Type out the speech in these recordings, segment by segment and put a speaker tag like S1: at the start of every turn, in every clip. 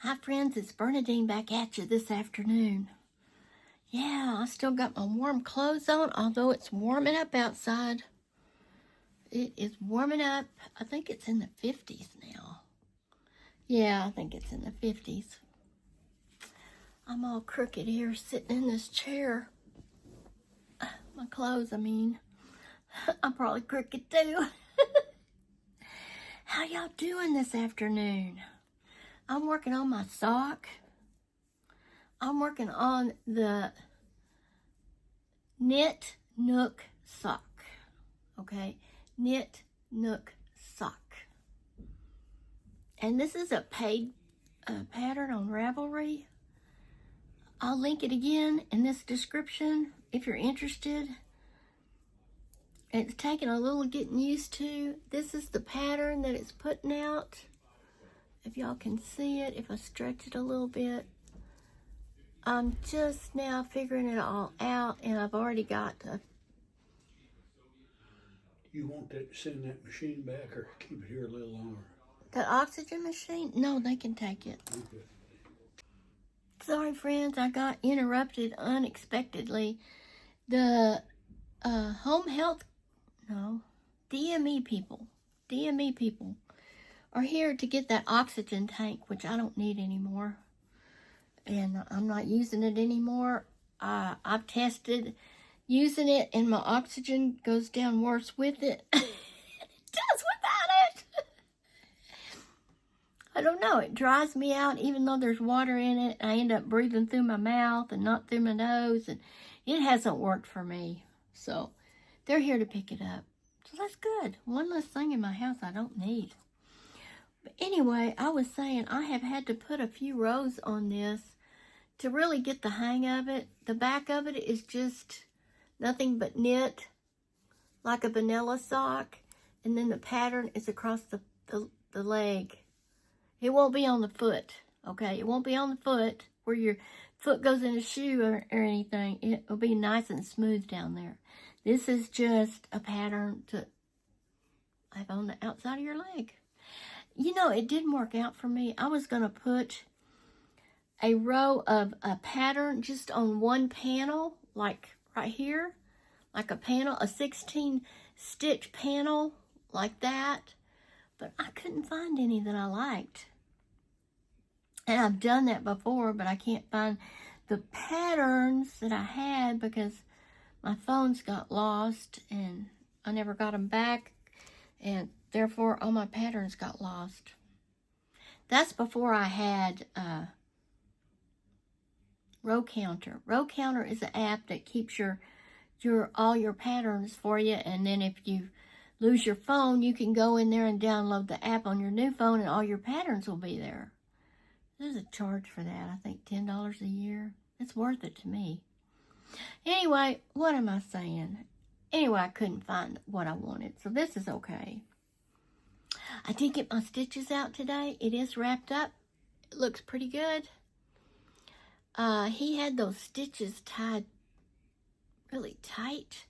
S1: Hi friends, it's Bernadine back at you this afternoon. Yeah, I still got my warm clothes on, although it's warming up outside. It is warming up. I think it's in the 50s now. Yeah, I think it's in the 50s. I'm all crooked here sitting in this chair. My clothes, I mean. I'm probably crooked too. How y'all doing this afternoon? I'm working on my sock. I'm working on the Knit Knack sock. Okay, Knit Knack sock. And this is a paid pattern on Ravelry. I'll link it again in this description if you're interested. It's taking a little getting used to. This is the pattern that it's putting out. If y'all can see it, if I stretch it a little bit. I'm just now figuring it all out, and I've already got a...
S2: You want to send that machine back or keep it here a little longer?
S1: The oxygen machine? No, they can take it.
S2: Okay.
S1: Sorry, friends, I got interrupted unexpectedly. The DME people are here to get that oxygen tank, which I don't need anymore. And I'm not using it anymore. I've tested using it, and my oxygen goes down worse with it. It does without it. I don't know. It dries me out, even though there's water in it. I end up breathing through my mouth and not through my nose, and it hasn't worked for me. So they're here to pick it up. So that's good. One less thing in my house I don't need. But anyway, I was saying I have had to put a few rows on this to really get the hang of it. The back of it is just nothing but knit, like a vanilla sock. And then the pattern is across the leg. It won't be on the foot, okay? It won't be on the foot where your foot goes in a shoe or anything. It will be nice and smooth down there. This is just a pattern to have on the outside of your leg. You know, it didn't work out for me. I was going to put a row of a pattern just on one panel, like right here, like a panel, a 16 stitch panel like that. But I couldn't find any that I liked. And I've done that before, but I can't find the patterns that I had because my phones got lost and I never got them back. And therefore, all my patterns got lost. That's before I had Row Counter. Row Counter is an app that keeps all your patterns for you. And then if you lose your phone, you can go in there and download the app on your new phone and all your patterns will be there. There's a charge for that, I think $10 a year. It's worth it to me. Anyway, what am I saying? Anyway, I couldn't find what I wanted, so this is okay. I did get my stitches out today. It is wrapped up. It looks pretty good. He had those stitches tied really tight.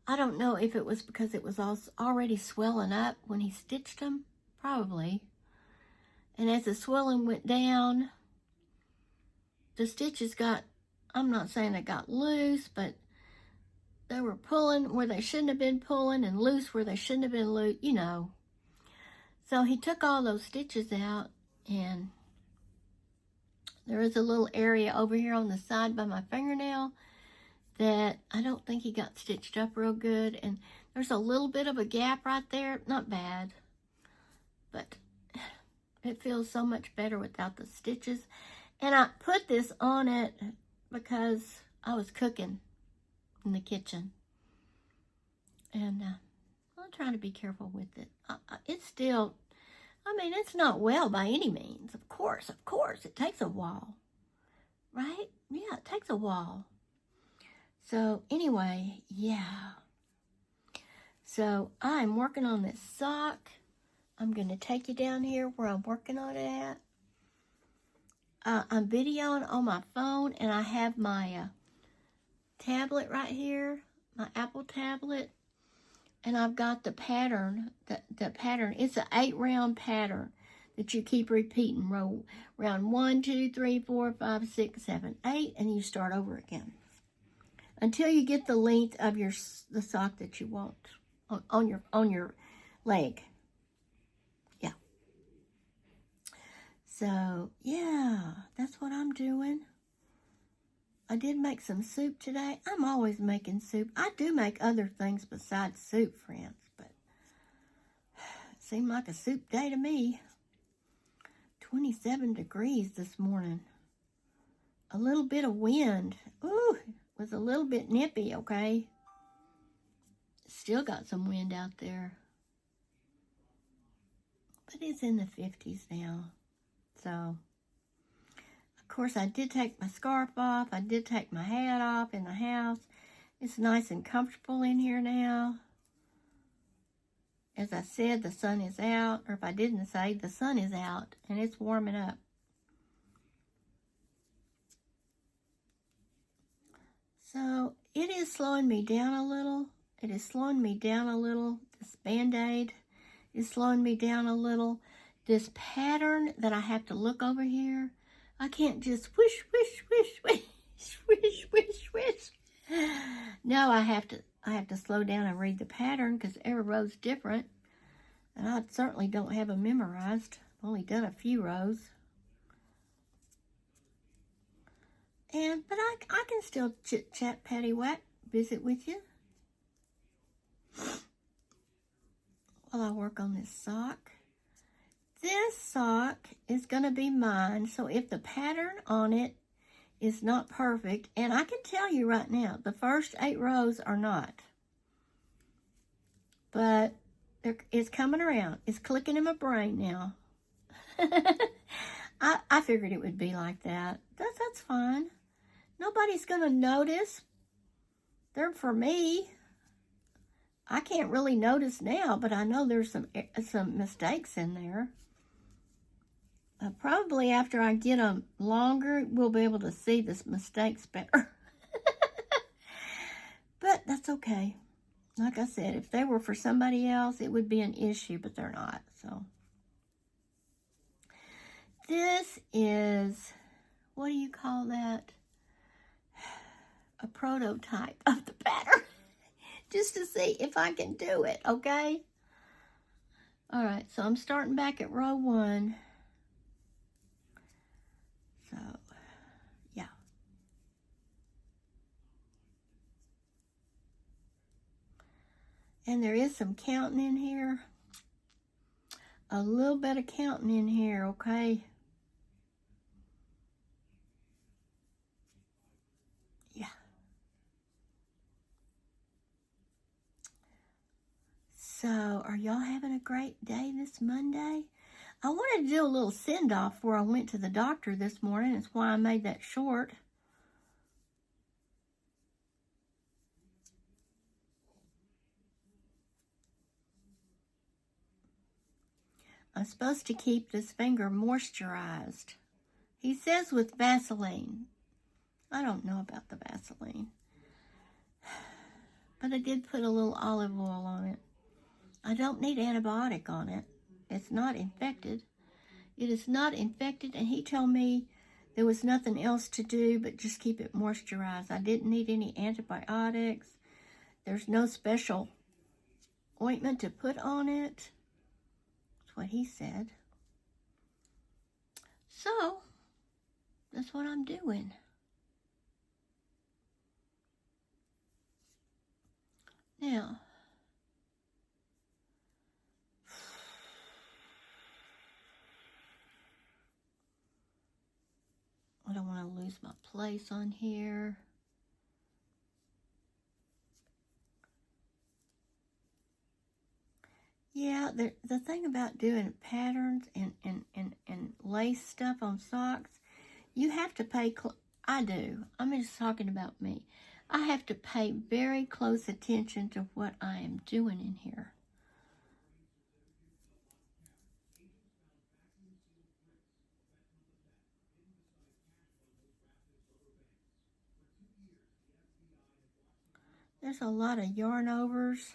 S1: I don't know if it was because it was already swelling up when he stitched them. Probably. And as the swelling went down, the stitches got, I'm not saying they got loose, but they were pulling where they shouldn't have been pulling and loose where they shouldn't have been loose, you know. So he took all those stitches out, and there is a little area over here on the side by my fingernail that I don't think he got stitched up real good. And there's a little bit of a gap right there. Not bad, but it feels so much better without the stitches. And I put this on it because I was cooking in the kitchen. And I'm trying to be careful with it. It's still, I mean, it's not well by any means. Of course. It takes a while. Right? Yeah, it takes a while. So anyway, yeah. So I'm working on this sock. I'm going to take you down here where I'm working on it at. I'm videoing on my phone, and I have my tablet right here, my Apple tablet. And I've got the pattern, the pattern. It's an 8-round pattern. that you keep repeating. Round 1, 2, 3, 4, 5, 6, 7, 8, and you start over again until you get the length of the sock that you want on your leg. Yeah. So yeah, that's what I'm doing. I did make some soup today. I'm always making soup. I do make other things besides soup, friends, but it seemed like a soup day to me. 27 degrees this morning. A little bit of wind. Ooh, it was a little bit nippy, okay? Still got some wind out there. But it's in the 50s now. So, of course, I did take my scarf off. I did take my hat off in the house. It's nice and comfortable in here now. As I said, the sun is out. Or if I didn't say, the sun is out. And it's warming up. So, it is slowing me down a little. It is slowing me down a little. This Band-Aid is slowing me down a little. This pattern that I have to look over here, I can't just wish, wish, wish, wish, wish, wish, wish. No, I have to slow down and read the pattern because every row's different. And I certainly don't have them memorized. I've only done a few rows. But I can still chit chat, patty whack, visit with you while I work on this sock. This sock is going to be mine, so if the pattern on it is not perfect, and I can tell you right now, the first 8 rows are not. But it's coming around. It's clicking in my brain now. I figured it would be like that. That's fine. Nobody's going to notice. They're for me. I can't really notice now, but I know there's some mistakes in there. Probably after I get them longer, we'll be able to see the mistakes better. But that's okay. Like I said, if they were for somebody else, it would be an issue, but they're not. So this is, what do you call that? A prototype of the pattern. Just to see if I can do it, okay? All right, so I'm starting back at row 1. So, yeah. And there is some counting in here. A little bit of counting in here, okay? Yeah. So, are y'all having a great day this Monday? I wanted to do a little send-off before I went to the doctor this morning. That's why I made that short. I'm supposed to keep this finger moisturized. He says with Vaseline. I don't know about the Vaseline. But I did put a little olive oil on it. I don't need antibiotic on it. It's not infected. It is not infected, and he told me there was nothing else to do but just keep it moisturized. I didn't need any antibiotics. There's no special ointment to put on it. That's what he said. So, that's what I'm doing. Now, I don't want to lose my place on here. Yeah, the thing about doing patterns and lace stuff on socks, you have to pay, I do. I'm just talking about me. I have to pay very close attention to what I am doing in here. There's a lot of yarn overs.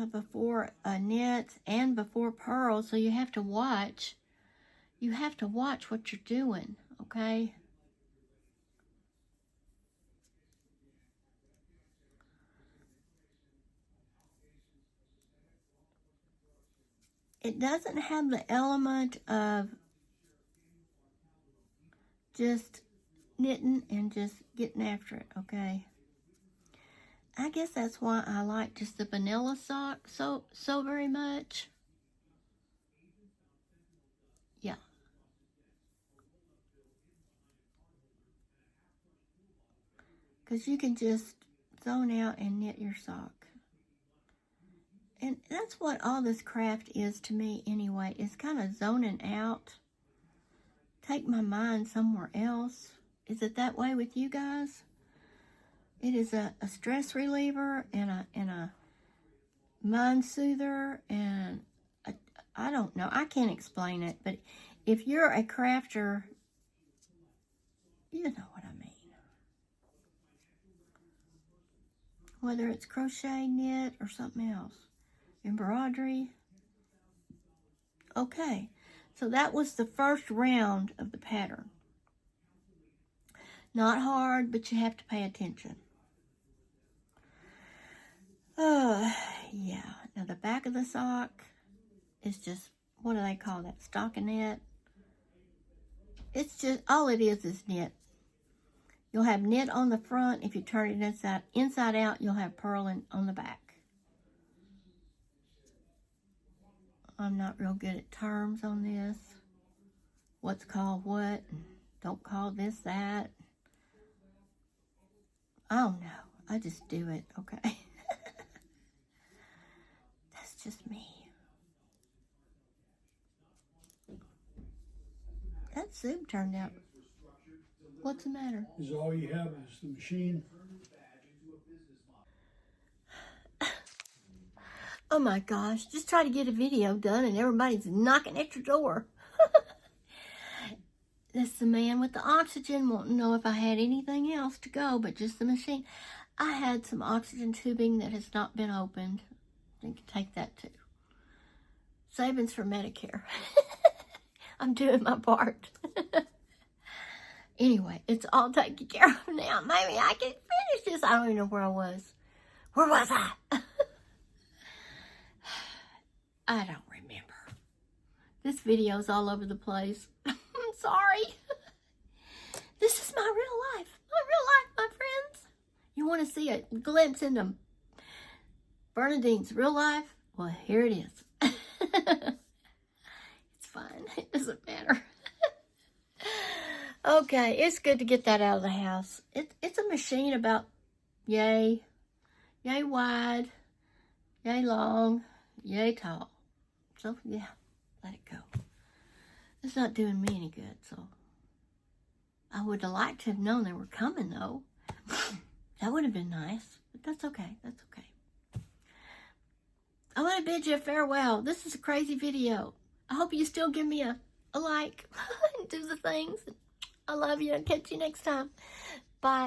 S1: before knits and before purls, so you have to watch. You have to watch what you're doing, okay? It doesn't have the element of just knitting and just getting after it, okay? I guess that's why I like just the vanilla sock so very much. Yeah. Because you can just zone out and knit your sock. And that's what all this craft is to me anyway. It's kind of zoning out. Take my mind somewhere else. Is it that way with you guys? It is a stress reliever and a mind soother, and I don't know. I can't explain it, but if you're a crafter, you know what I mean. Whether it's crochet, knit, or something else. Embroidery. Okay, so that was the first round of the pattern. Not hard, but you have to pay attention. Yeah. Now the back of the sock is just, what do they call that? Stockinette. It's just, all it is knit. You'll have knit on the front. If you turn it inside out, you'll have purling on the back. I'm not real good at terms on this. What's called what? Don't call this that. I don't know. I just do it, okay? That's just me. That soup turned out. What's the matter?
S2: Is all you have is the machine?
S1: Oh my gosh, just try to get a video done and everybody's knocking at your door. That's the man with the oxygen wanting to know if I had anything else to go but just the machine. I had some oxygen tubing that has not been opened. You can take that too. Savings for Medicare. I'm doing my part. Anyway, it's all taken care of now. Maybe I can finish this. I don't even know where I was. Where was I? I don't remember. This video's all over the place. I'm sorry. This is my real life. My real life, my friends. You want to see a glimpse into Bernadine's real life? Well, here it is. It's fine. It doesn't matter. Okay, it's good to get that out of the house. It's a machine about yay wide, yay long, yay tall. So, yeah, let it go. It's not doing me any good, so. I would have liked to have known they were coming, though. That would have been nice, but that's okay. That's okay. I want to bid you a farewell. This is a crazy video. I hope you still give me a like and do the things. I love you. I'll catch you next time. Bye.